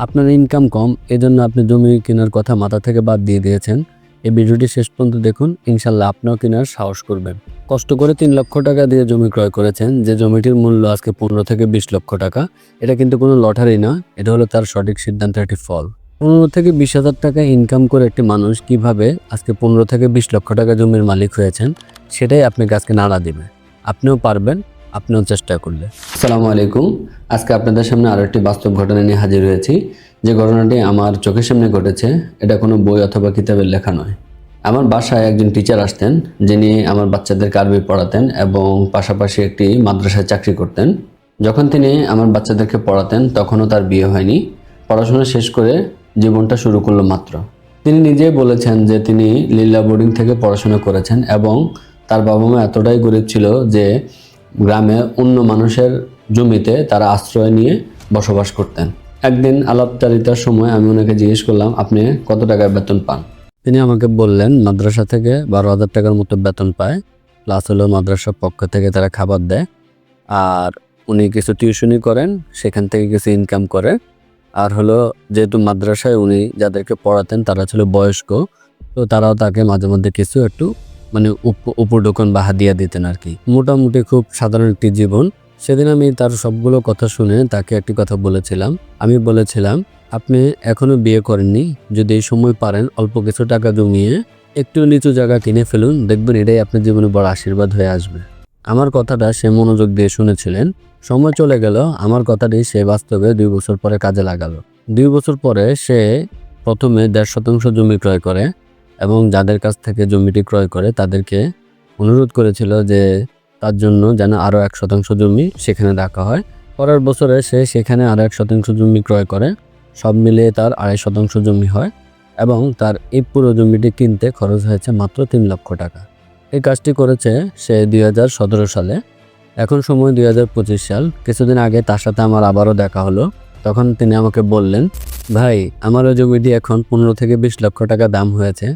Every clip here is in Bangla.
আপনার ইনকাম কম, এজন্য আপনি জমি কেনার কথা মাথা থেকে বাদ দিয়ে দিয়েছেন। এই ভিডিওটি শেষ পর্যন্ত দেখুন, ইনশাল্লাহ আপনিও কেনার সাহস করবেন। কষ্ট করে 3 লক্ষ টাকা দিয়ে জমি ক্রয় করেছেন, যে জমিটির মূল্য আজকে 15 থেকে 20 লক্ষ টাকা। এটা কিন্তু কোনো লটারি না, এটা হলো তার সঠিক সিদ্ধান্তের একটি ফল। 15 থেকে 20 হাজার টাকা ইনকাম করে একটি মানুষ কিভাবে আজকে 15 থেকে 20 লক্ষ টাকা জমির মালিক হয়েছেন, সেটাই আপনাকে আজকে নাড়া দিবে। আপনিও পারবেন, আপনিও চেষ্টা করলে। আসসালামু আলাইকুম। আজকে আপনাদের সামনে আরো একটি বাস্তব ঘটনা নিয়ে হাজির হয়েছি। যে ঘটনাটি আমার চোখের সামনে ঘটেছে, এটা কোনো বই অথবা কিতাবের লেখা নয়। আমার বাসায় একজন টিচার আসতেন, যিনি আমার বাচ্চাদেরকে আরবি পড়াতেন এবং পাশাপাশি একটি মাদ্রাসায় চাকরি করতেন। যখন তিনি আমার বাচ্চাদেরকে পড়াতেন তখনও তার বিয়ে হয়নি, পড়াশোনা শেষ করে জীবনটা শুরু করলো মাত্র। তিনি নিজেই বলেছেন যে তিনি লিল্লা বোর্ডিং থেকে পড়াশোনা করেছেন এবং তার বাবা মা এতটাই গরিব ছিল যে গ্রামে অন্য মানুষের জমিতে তারা আশ্রয় নিয়ে বসবাস করতেন। একদিন আলাপচারিতার সময় আমি ওনাকে জিজ্ঞেস করলাম, আপনি কত টাকার বেতন পান? তিনি আমাকে বললেন মাদ্রাসা থেকে 12,000 টাকার মতো বেতন পায়, প্লাস হলো মাদ্রাসার পক্ষ থেকে তারা খাবার দেয়, আর উনি কিছু টিউশনি করেন, সেখান থেকে কিছু ইনকাম করে। আর হলো যেহেতু মাদ্রাসায় উনি যাদেরকে পড়াতেন তারা ছিল বয়স্ক, তো তারাও তাকে মাঝে মধ্যে কিছু একটু মানে উপঢৌকন বা হাদিয়া দিতেন আর কি। মোটামুটি খুব সাধারণ একটি জীবন। সেদিন আমি তার সবগুলো কথা শুনে তাকে একটি কথা বলেছিলাম। আমি বলেছিলাম, আপনি এখনো বিয়ে করেননি, যদি এই সময় পারেন অল্প কিছু টাকা জমিয়ে একটু নিচু জায়গা কিনে ফেলুন, দেখবেন এটাই আপনার জীবনে বড় আশীর্বাদ হয়ে আসবে। আমার কথাটা সে মনোযোগ দিয়ে শুনেছিলেন। সময় চলে গেল, আমার কথাটি সে বাস্তবে 2 বছর পরে কাজে লাগালো। 2 বছর পরে সে প্রথমে 1.5 শতাংশ জমি ক্রয় করে এবং যাদের কাছ থেকে জমিটি ক্রয় করে তাদেরকে অনুরোধ করেছিল যে তার জন্য যেন আরও 1 শতাংশ জমি সেখানে রাখা হয়। পরের বছরে সে সেখানে আরও 1 শতাংশ জমি ক্রয় করে, সব মিলিয়ে তার 2.5 শতাংশ জমি হয় এবং তার এই পুরো জমিটি কিনতে খরচ হয়েছে মাত্র 3 লক্ষ টাকা। এই কাজটি করেছে সে 2017 সালে। এখন সময় 2025 সাল। কিছুদিন আগে তার সাথে আমার আবারও দেখা হলো। তখন তিনি আমাকে বললেন, ভাই আমার ওই জমিটি এখন 15 থেকে 20 লক্ষ টাকা দাম হয়েছে।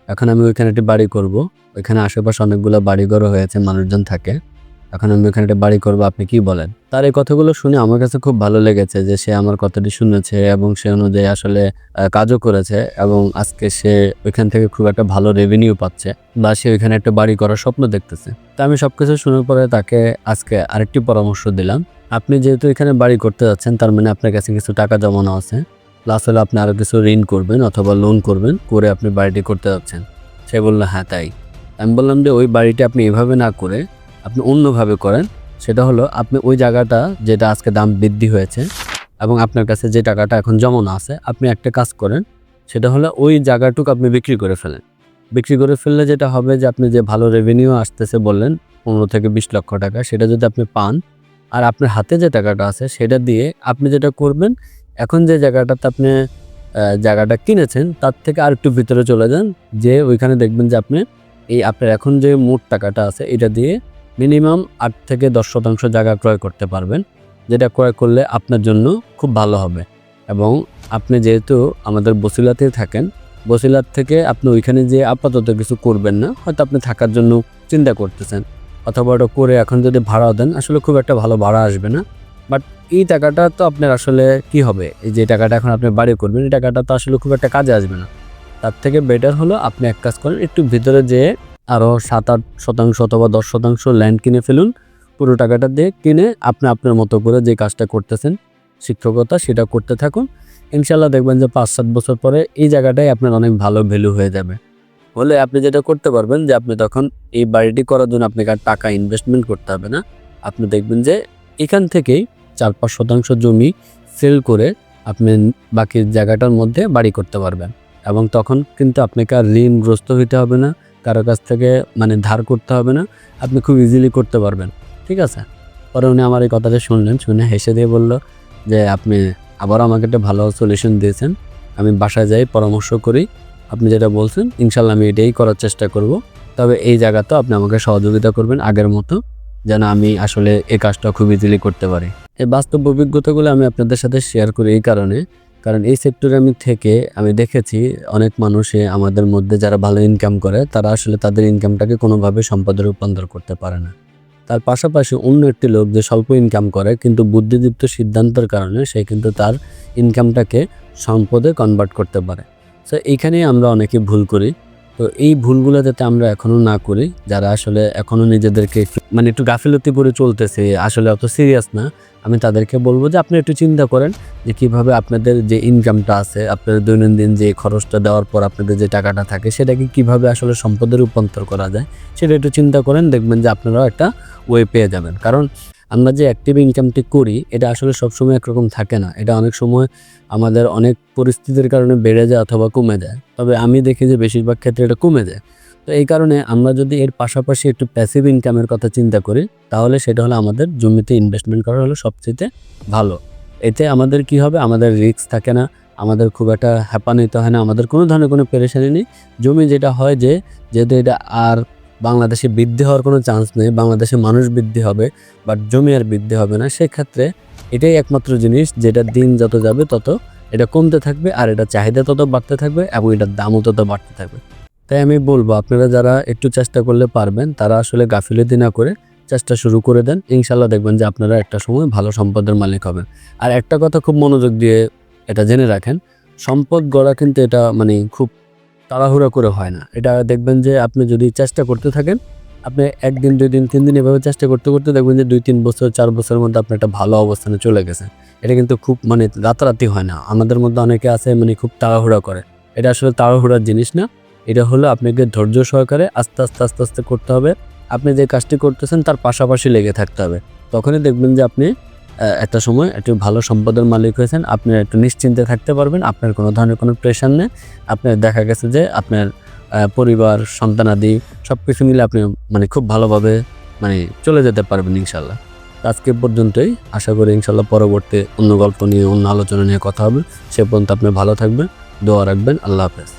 এখন আমি ওইখানে একটি বাড়ি করব। ওইখানে আশেপাশে অনেকগুলো বাড়িঘরও হয়েছে, মানুষজন থাকে। এখন আমি ওইখানে একটা বাড়ি করবো, আপনি কি বলেন? তার এই কথাগুলো শুনে আমার কাছে খুব ভালো লেগেছে যে সে আমার কথাটি শুনেছে এবং সে অনুযায়ী আসলে কাজও করেছে এবং আজকে সে ওইখান থেকে খুব একটা ভালো রেভিনিউ পাচ্ছে বা সে ওইখানে একটা বাড়ি করার স্বপ্ন দেখতেছে। তা আমি সবকিছু শোনার পরে তাকে আজকে আরেকটি পরামর্শ দিলাম। আপনি যেহেতু এখানে বাড়ি করতে যাচ্ছেন, তার মানে আপনার কাছে কিছু টাকা জমানো আছে, প্লাস হলে আপনি আরো কিছু ঋণ করবেন অথবা লোন করবেন, করে আপনি বাড়িটি করতে যাচ্ছেন। সে বললো, হ্যাঁ তাই। আমি বললাম যে ওই বাড়িটি আপনি এভাবে না করে আপনি অন্যভাবে করেন। সেটা হলো আপনি ওই জায়গাটা যেটা আজকে দাম বৃদ্ধি হয়েছে এবং আপনার কাছে যে টাকাটা এখন জমানো আছে, আপনি একটা কাজ করেন, সেটা হলো ওই জায়গাটুকু আপনি বিক্রি করে ফেলেন। বিক্রি করে ফেললে যেটা হবে যে আপনি যে ভালো রেভিনিউ আসতেছে বললেন 15 থেকে 20 লক্ষ টাকা, সেটা যদি আপনি পান আর আপনার হাতে যে টাকাটা আছে সেটা দিয়ে আপনি যেটা করবেন, এখন যে জায়গাটাতে আপনি জায়গাটা কিনেছেন তার থেকে আর একটু ভিতরে চলে যান, যে ওইখানে দেখবেন যে আপনি এই আপনার এখন যে মোট টাকাটা আছে এটা দিয়ে মিনিমাম 8 থেকে 10 শতাংশ জায়গা ক্রয় করতে পারবেন, যেটা ক্রয় করলে আপনার জন্য খুব ভালো হবে। এবং আপনি যেহেতু আমাদের বসিলাতেই থাকেন, বসিলাত থেকে আপনি ওইখানে যে আপাতত কিছু করবেন না, হয়তো আপনি থাকার জন্য চিন্তা করতেছেন অথবা ওটা করে এখন যদি ভাড়াও দেন আসলে খুব একটা ভালো ভাড়া আসবে না। বাট এই টাকাটা তো আপনার আসলে কি হবে, এই যে টাকাটা এখন আপনি বাড়ি করবেন, এই টাকাটা তো আসলে খুব একটা কাজে আসবে না। তার থেকে বেটার হলো আপনি এক কাজ করেন, একটু ভিতরে যেয়ে আরও 7-8 শতাংশ অথবা 10 শতাংশ ল্যান্ড কিনে ফেলুন। পুরো টাকাটা দিয়ে কিনে আপনি আপনার মতো করে যে কাজটা করতেছেন শিক্ষকতা, সেটা করতে থাকুন। ইনশাল্লাহ দেখবেন যে 5-7 বছর পরে এই জায়গাটাই আপনার অনেক ভালো ভ্যালু হয়ে যাবে। হলে আপনি যেটা করতে পারবেন যে আপনি তখন এই বাড়িটি করার জন্য আপনাকে আর টাকা ইনভেস্টমেন্ট করতে হবে না। আপনি দেখবেন যে এখান থেকেই 4-5 শতাংশ জমি সেল করে আপনি বাকি জায়গাটার মধ্যে বাড়ি করতে পারবেন এবং তখন কিন্তু আপনাকে আর ঋণগ্রস্ত হইতে হবে না, কারো কাছ থেকে মানে ধার করতে হবে না, আপনি খুব ইজিলি করতে পারবেন। ঠিক আছে? পরে উনি আমার এই কথাটা শুনলেন, শুনে হেসে দিয়ে বলল যে আপনি আবারও আমাকে একটা ভালো সলিউশন দিয়েছেন, আমি বাসায় যাই পরামর্শ করি, আপনি যেটা বলছেন ইনশাল্লাহ আমি এটাই করার চেষ্টা করব। তবে এই জায়গাতেও আপনি আমাকে সহযোগিতা করবেন আগের মতো, যেন আমি আসলে এই কাজটা খুব ইজিলি করতে পারি। এই বাস্তব অভিজ্ঞতাগুলো আমি আপনাদের সাথে শেয়ার করি এই কারণ এই সেক্টরে আমি দেখেছি অনেক মানুষে আমাদের মধ্যে যারা ভালো ইনকাম করে তারা আসলে তাদের ইনকামটাকে কোনোভাবে সম্পদে রূপান্তর করতে পারে না। তার পাশাপাশি অন্য একটি লোক যে স্বল্প ইনকাম করে কিন্তু বুদ্ধিদীপ্ত সিদ্ধান্তের কারণে সে কিন্তু তার ইনকামটাকে সম্পদে কনভার্ট করতে পারে। সো এইখানেই আমরা অনেকে ভুল করি। তো এই ভুলগুলো যাতে আমরা এখনও না করি, যারা আসলে এখনও নিজেদেরকে মানে একটু গাফিলতি করে চলতেছে, আসলে অত সিরিয়াস না, আমি তাদেরকে বলবো যে আপনি একটু চিন্তা করেন যে কীভাবে আপনাদের যে ইনকামটা আছে, আপনাদের দৈনন্দিন যে খরচটা দেওয়ার পর আপনাদের যে টাকাটা থাকে সেটাকে কীভাবে আসলে সম্পদে রূপান্তর করা যায় সেটা একটু চিন্তা করেন, দেখবেন যে আপনারাও একটা ওয়ে পেয়ে যাবেন। কারণ আমরা যে অ্যাক্টিভ ইনকামটি করি এটা আসলে সবসময় একরকম থাকে না, এটা অনেক সময় আমাদের অনেক পরিস্থিতির কারণে বেড়ে যায় অথবা কমে যায়। তবে আমি দেখি যে বেশিরভাগ ক্ষেত্রে এটা কমে যায়। তো এই কারণে আমরা যদি এর পাশাপাশি একটু প্যাসিভ ইনকামের কথা চিন্তা করি তাহলে সেটা হলো আমাদের জমিতে ইনভেস্টমেন্ট করা হলো সবচেয়ে ভালো। এতে আমাদের কি হবে, আমাদের রিস্ক থাকে না, আমাদের খুব একটা হ্যাপানিত হয় না, আমাদের কোনো ধরনের কোনো পেরেশানি নেই। জমি যেটা হয় যে যেহেতু এটা আর বাংলাদেশে বৃদ্ধি হওয়ার কোনো চান্স নেই, বাংলাদেশে মানুষ বৃদ্ধি হবে বাট জমি আর বৃদ্ধি হবে না, সেক্ষেত্রে এটাই একমাত্র জিনিস যেটা দিন যত যাবে তত এটা কমতে থাকবে আর এটা চাহিদা তত বাড়তে থাকবে এবং এটার দামও তত বাড়তে থাকবে। তাই আমি বলবো আপনারা যারা একটু চেষ্টা করলে পারবেন তারা আসলে গাফিলতি না করে চেষ্টা শুরু করে দেন, ইনশাল্লাহ দেখবেন যে আপনারা একটা সময় ভালো সম্পদের মালিক হবেন। আর একটা কথা খুব মনোযোগ দিয়ে এটা জেনে রাখেন, সম্পদ গড়া কিন্তু এটা মানে খুব তাড়াহুড়া করে হয় না। এটা দেখবেন যে আপনি যদি চেষ্টা করতে থাকেন, আপনি 1 দিন 2 দিন 3 দিন এভাবে চেষ্টা করতে করতে দেখবেন যে 2-3 বছর 4 বছরের মধ্যে আপনি একটা ভালো অবস্থানে চলে গেছেন। এটা কিন্তু খুব মানে রাতারাতি হয় না। আমাদের মধ্যে অনেকে আছে মানে খুব তাড়াহুড়া করে, এটা আসলে তাড়াহুড়ার জিনিস না। এটা হলো আপনাকে ধৈর্য সহকারে আস্তে আস্তে আস্তে আস্তে করতে হবে। আপনি যে কাজটি করতেছেন তার পাশাপাশি লেগে থাকতে হবে। তখনই দেখবেন যে আপনি একটা সময় একটু ভালো সম্পদের মালিক হয়েছেন, আপনি একটু নিশ্চিন্তে থাকতে পারবেন, আপনার কোনো ধরনের কোনো প্রেশার নেই। আপনার দেখা গেছে যে আপনার পরিবার, সন্তানাদি সব কিছু মিলে আপনি মানে খুব ভালোভাবে মানে চলে যেতে পারবেন ইনশাল্লাহ। আজকে পর্যন্তই, আশা করি ইনশাল্লাহ পরবর্তী অন্য গল্প নিয়ে অন্য আলোচনা নিয়ে কথা হবে। সে পর্যন্ত আপনি ভালো থাকবেন, দোয়া রাখবেন। আল্লাহ হাফেজ।